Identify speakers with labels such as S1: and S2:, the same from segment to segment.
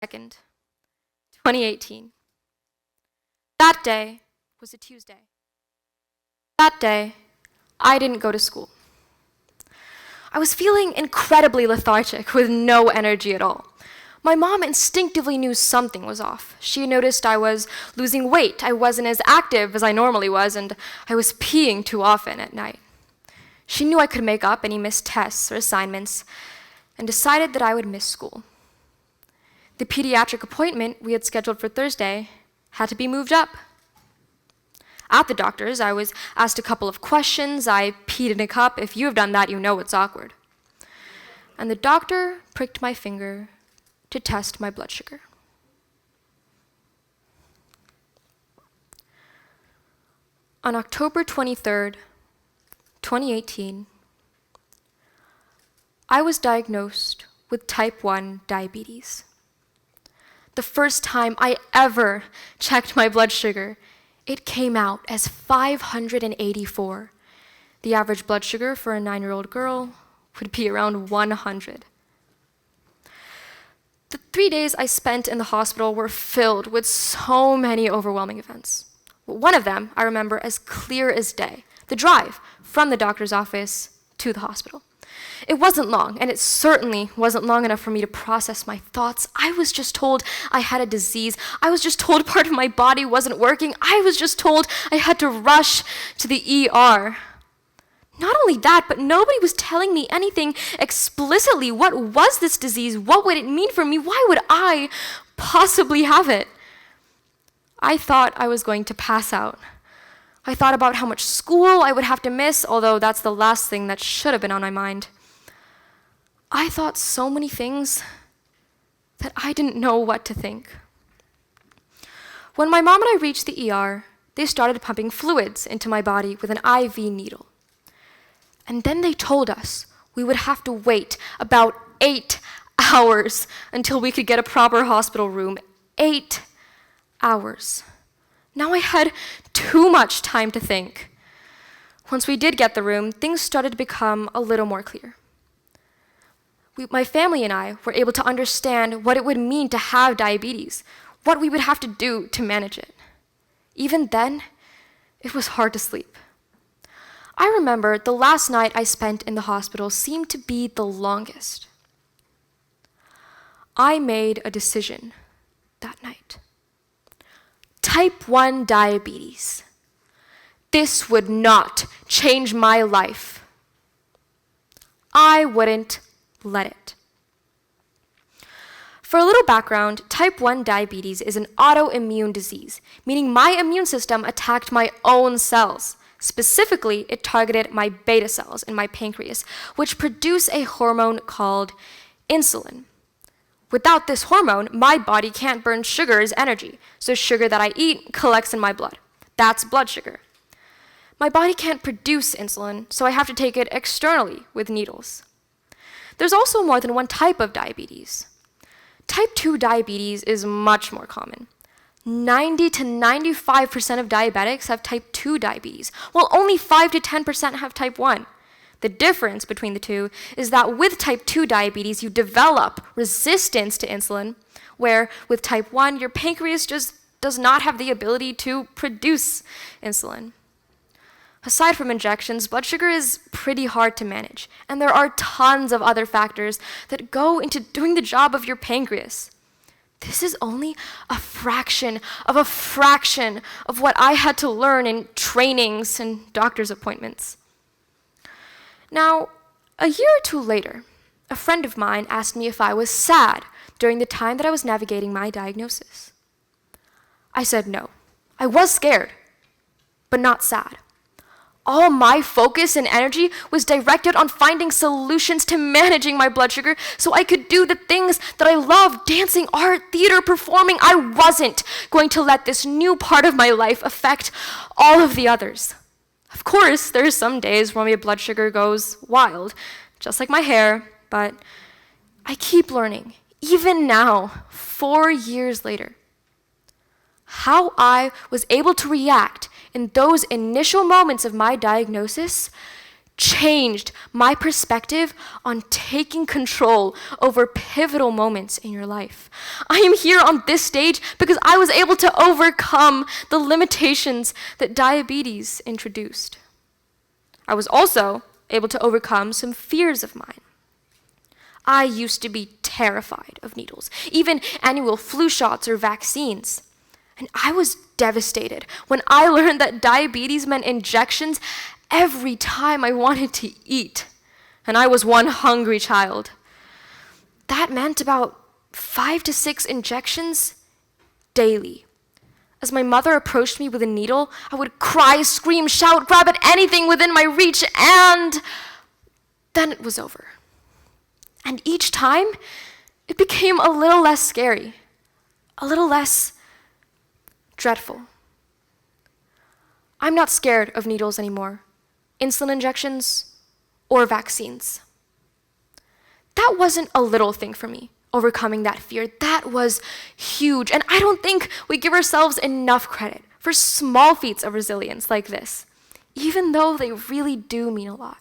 S1: 2nd, 2018. That day was a Tuesday. That day, I didn't go to school. I was feeling incredibly lethargic with no energy at all. My mom instinctively knew something was off. She noticed I was losing weight, I wasn't as active as I normally was, and I was peeing too often at night. She knew I could make up any missed tests or assignments, and decided that I would miss school. The pediatric appointment we had scheduled for Thursday had to be moved up. At the doctor's, I was asked a couple of questions. I peed in a cup. If you have done that, you know it's awkward. And the doctor pricked my finger to test my blood sugar. On October 23rd, 2018, I was diagnosed with type 1 diabetes. The first time I ever checked my blood sugar, it came out as 584. The average blood sugar for a 9-year-old girl would be around 100. The 3 days I spent in the hospital were filled with so many overwhelming events. One of them I remember as clear as day, the drive from the doctor's office to the hospital. It wasn't long, and it certainly wasn't long enough for me to process my thoughts. I was just told I had a disease. I was just told part of my body wasn't working. I was just told I had to rush to the ER. Not only that, but nobody was telling me anything explicitly. What was this disease? What would it mean for me? Why would I possibly have it? I thought I was going to pass out. I thought about how much school I would have to miss, although that's the last thing that should have been on my mind. I thought so many things that I didn't know what to think. When my mom and I reached the ER, they started pumping fluids into my body with an IV needle. And then they told us we would have to wait about 8 hours until we could get a proper hospital room. 8 hours. Now I had too much time to think. Once we did get the room, things started to become a little more clear. My family and I were able to understand what it would mean to have diabetes, what we would have to do to manage it. Even then, it was hard to sleep. I remember the last night I spent in the hospital seemed to be the longest. I made a decision that night. Type 1 diabetes. This would not change my life. I wouldn't let it. For a little background, type 1 diabetes is an autoimmune disease, meaning my immune system attacked my own cells. Specifically, it targeted my beta cells in my pancreas, which produce a hormone called insulin. Without this hormone, my body can't burn sugar as energy, so sugar that I eat collects in my blood. That's blood sugar. My body can't produce insulin, so I have to take it externally with needles. There's also more than one type of diabetes. Type 2 diabetes is much more common. 90 to 95% of diabetics have type 2 diabetes, while only 5 to 10% have type 1. The difference between the two is that with type 2 diabetes, you develop resistance to insulin, where with type 1, your pancreas just does not have the ability to produce insulin. Aside from injections, blood sugar is pretty hard to manage, and there are tons of other factors that go into doing the job of your pancreas. This is only a fraction of what I had to learn in trainings and doctor's appointments. Now, a year or two later, a friend of mine asked me if I was sad during the time that I was navigating my diagnosis. I said no. I was scared, but not sad. All my focus and energy was directed on finding solutions to managing my blood sugar so I could do the things that I love, dancing, art, theater, performing. I wasn't going to let this new part of my life affect all of the others. Of course, there's some days where my blood sugar goes wild, just like my hair, but I keep learning, even now, 4 years later, how I was able to react in those initial moments of my diagnosis changed my perspective on taking control over pivotal moments in your life. I am here on this stage because I was able to overcome the limitations that diabetes introduced. I was also able to overcome some fears of mine. I used to be terrified of needles, even annual flu shots or vaccines. And I was devastated when I learned that diabetes meant injections every time I wanted to eat. And I was one hungry child. That meant about 5 to 6 injections daily. As my mother approached me with a needle, I would cry, scream, shout, grab at anything within my reach, and then it was over. And each time, it became a little less scary, a little less dreadful. I'm not scared of needles anymore, insulin injections, or vaccines. That wasn't a little thing for me, overcoming that fear. That was huge. And I don't think we give ourselves enough credit for small feats of resilience like this, even though they really do mean a lot.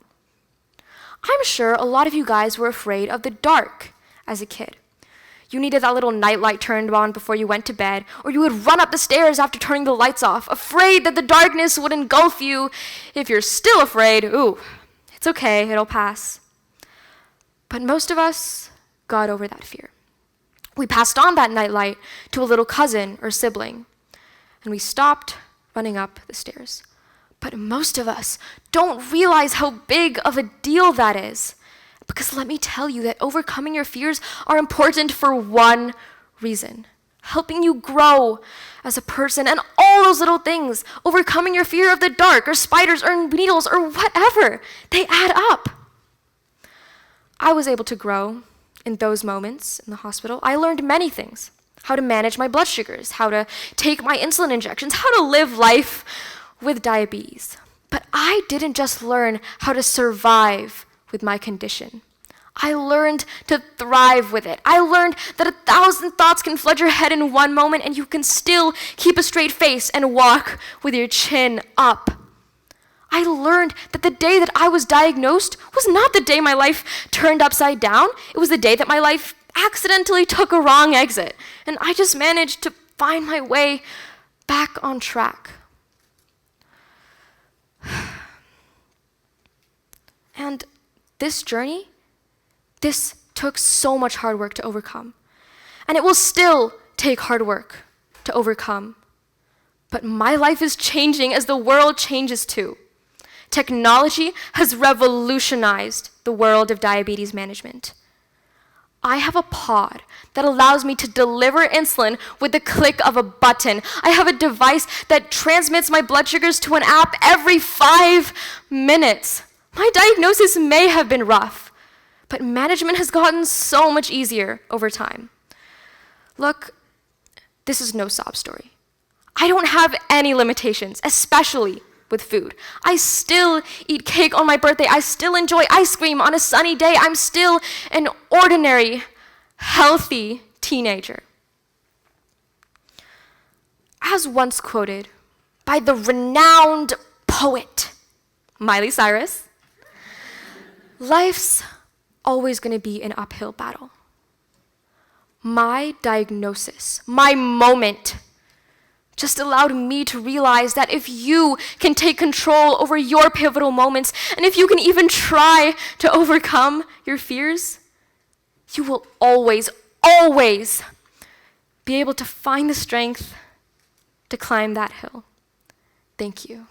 S1: I'm sure a lot of you guys were afraid of the dark as a kid. You needed that little nightlight turned on before you went to bed, or you would run up the stairs after turning the lights off, afraid that the darkness would engulf you. If you're still afraid, it's okay, it'll pass. But most of us got over that fear. We passed on that nightlight to a little cousin or sibling, and we stopped running up the stairs. But most of us don't realize how big of a deal that is. Because let me tell you that overcoming your fears are important for one reason: helping you grow as a person. And all those little things, overcoming your fear of the dark or spiders or needles or whatever, they add up. I was able to grow in those moments in the hospital. I learned many things: how to manage my blood sugars, how to take my insulin injections, how to live life with diabetes. But I didn't just learn how to survive with my condition. I learned to thrive with it. I learned that 1,000 thoughts can flood your head in one moment and you can still keep a straight face and walk with your chin up. I learned that the day that I was diagnosed was not the day my life turned upside down. It was the day that my life accidentally took a wrong exit. And I just managed to find my way back on track. And this journey, this took so much hard work to overcome. And it will still take hard work to overcome. But my life is changing as the world changes too. Technology has revolutionized the world of diabetes management. I have a pod that allows me to deliver insulin with the click of a button. I have a device that transmits my blood sugars to an app every 5 minutes. My diagnosis may have been rough, but management has gotten so much easier over time. Look, this is no sob story. I don't have any limitations, especially with food. I still eat cake on my birthday. I still enjoy ice cream on a sunny day. I'm still an ordinary, healthy teenager. As once quoted by the renowned poet Miley Cyrus, life's always going to be an uphill battle. My diagnosis, my moment, just allowed me to realize that if you can take control over your pivotal moments, and if you can even try to overcome your fears, you will always, always be able to find the strength to climb that hill. Thank you.